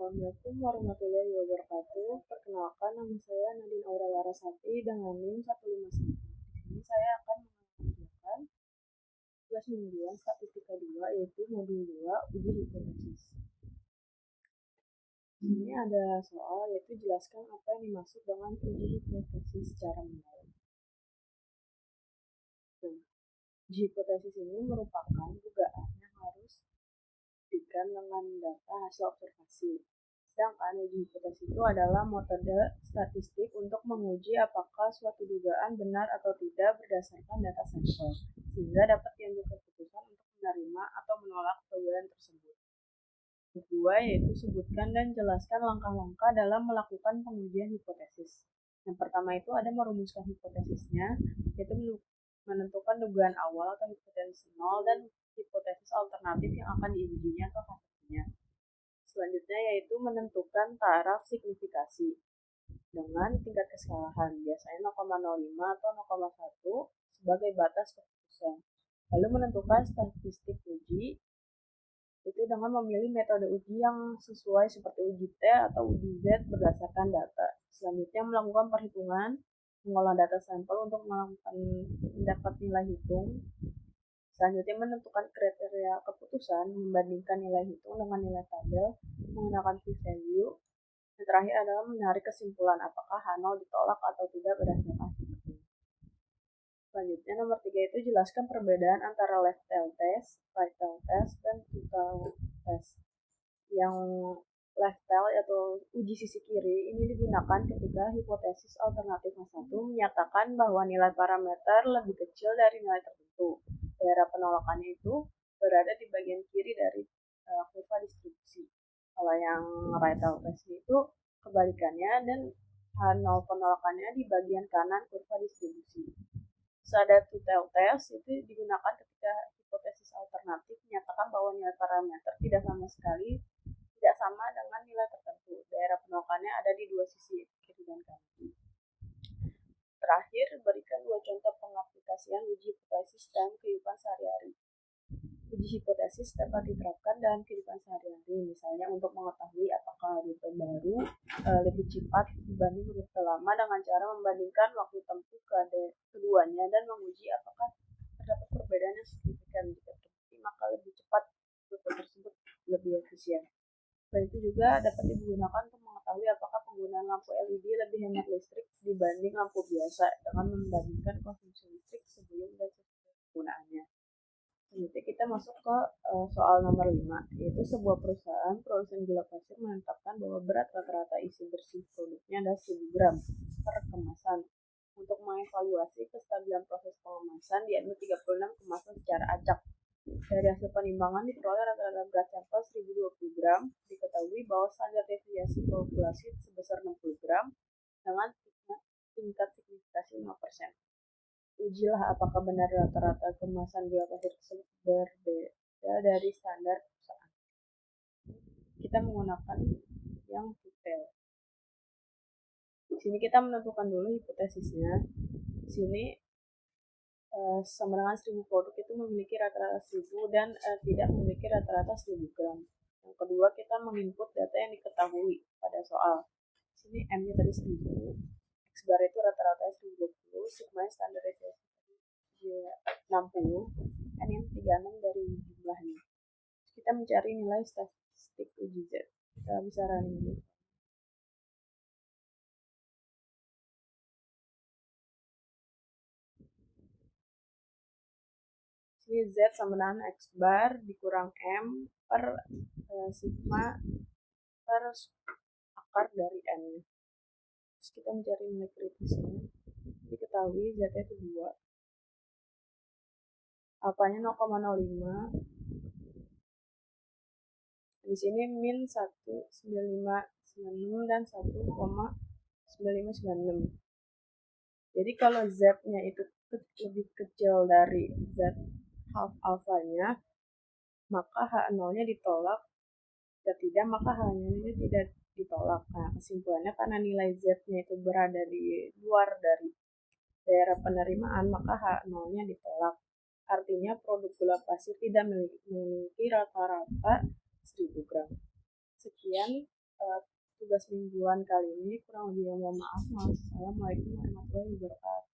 Assalamualaikum warahmatullahi wabarakatuh. Perkenalkan, nama saya Nadine Aura Larasati dengan NIM 151. Di sini saya akan mengerjakan tugas mingguan statistika 2, yaitu modul 2, uji hipotesis. Ini ada soal, yaitu jelaskan apa yang dimaksud dengan uji hipotesis secara mendalam. Uji hipotesis ini merupakan dugaan yang harus dibuktikan dengan data hasil observasi. Sedangkan uji hipotesis itu adalah metode statistik untuk menguji apakah suatu dugaan benar atau tidak berdasarkan data sampel, sehingga dapat diambil keputusan untuk menerima atau menolak dugaan tersebut. Kedua, yaitu sebutkan dan jelaskan langkah-langkah dalam melakukan pengujian hipotesis. Yang pertama itu ada merumuskan hipotesisnya, yaitu menentukan dugaan awal atau hipotesis nol dan hipotesis alternatif yang akan diujinya atau hasilnya. Selanjutnya yaitu menentukan taraf signifikasi dengan tingkat kesalahan, biasanya 0,05 atau 0,1 sebagai batas keputusan. Lalu menentukan statistik uji, itu dengan memilih metode uji yang sesuai seperti uji T atau uji Z berdasarkan data. Selanjutnya melakukan perhitungan, mengolah data sampel untuk mendapat nilai hitung. Selanjutnya menentukan kriteria keputusan, membandingkan nilai hitung dengan nilai tabel, menggunakan p-value. Yang terakhir adalah menarik kesimpulan apakah H0 ditolak atau tidak berdasarkan hitung. Selanjutnya nomor 3 itu jelaskan perbedaan antara left tail test, right tail test, dan two tail test. Yang left tail atau uji sisi kiri ini digunakan ketika hipotesis alternatif 1 menyatakan bahwa nilai parameter lebih kecil dari nilai tertentu. Daerah penolakannya itu berada di bagian kiri dari kurva distribusi. Kalau yang right tail test itu kebalikannya dan H0 penolakannya di bagian kanan kurva distribusi. Ada two tail test itu digunakan ketika hipotesis alternatif menyatakan bahwa nilai parameter tidak sama dengan nilai tertentu. Daerah penolakannya ada di dua sisi, kiri dan kanan. Terakhir, berikan dua contoh pengaplikasian uji hipotesis dalam kehidupan sehari-hari. Uji hipotesis dapat diterapkan dalam kehidupan sehari-hari, misalnya untuk mengetahui apakah rute baru lebih cepat dibanding rute lama dengan cara membandingkan waktu tempuh keduanya dan menguji apakah terdapat perbedaan yang signifikan. Jika terbukti, maka lebih cepat rute tersebut lebih efisien. Selain itu juga dapat digunakan untuk mengetahui apakah penggunaan lampu LED lebih hemat listrik dibanding lampu biasa dengan membandingkan konsumsi listrik sebelum dan sesudah penggunaannya. Selanjutnya kita masuk ke soal nomor 5, yaitu sebuah perusahaan produsen gula pasir menetapkan bahwa berat rata-rata isi bersih produknya adalah 1000 gram per kemasan. Untuk mengevaluasi kestabilan proses pengemasan, diambil 36 kemasan secara acak. Dari hasil penimbangan diperoleh rata-rata berat sampel 1020 gram. Diketahui bahwa standar deviasi populasi sebesar 60 gram dengan tingkat signifikasi 5%. Ujilah apakah benar rata-rata kemasan gula pasir tersebut berbeda dari standar perusahaan. Kita menggunakan yang detail. Di sini kita menentukan dulu hipotesisnya. Di sini sama dengan 1000 produk itu memiliki rata-rata 1000 dan tidak memiliki rata-rata 1000 gram. Yang kedua, kita menginput data yang diketahui pada soal. Di sini M-nya tadi 1000, X-bar itu rata-rata 1020, sigma standar deviasi 60, N yang 36 dari jumlahnya. Terus kita mencari nilai statistik uji Z. Kita bisa running dulu. Ini Z sama dengan X bar dikurang M per sigma per akar dari N. Terus kita mencari nilai kritisnya. Diketahui Z itu 2. Alfanya 0,05. Di sini min 1,9596 dan 1,9596. Jadi kalau Z-nya itu lebih kecil dari Z half alfanya, maka H0-nya ditolak. Jika tidak, maka H-nya tidak ditolak. Nah, kesimpulannya karena nilai Z-nya itu berada di luar dari daerah penerimaan, maka H0-nya ditolak. Artinya produk gula pasir tidak memiliki rata-rata 1000 gram. Sekian tugas mingguan kali ini. Kurang lebih mohon maaf. Assalamualaikum warahmatullahi wabarakatuh.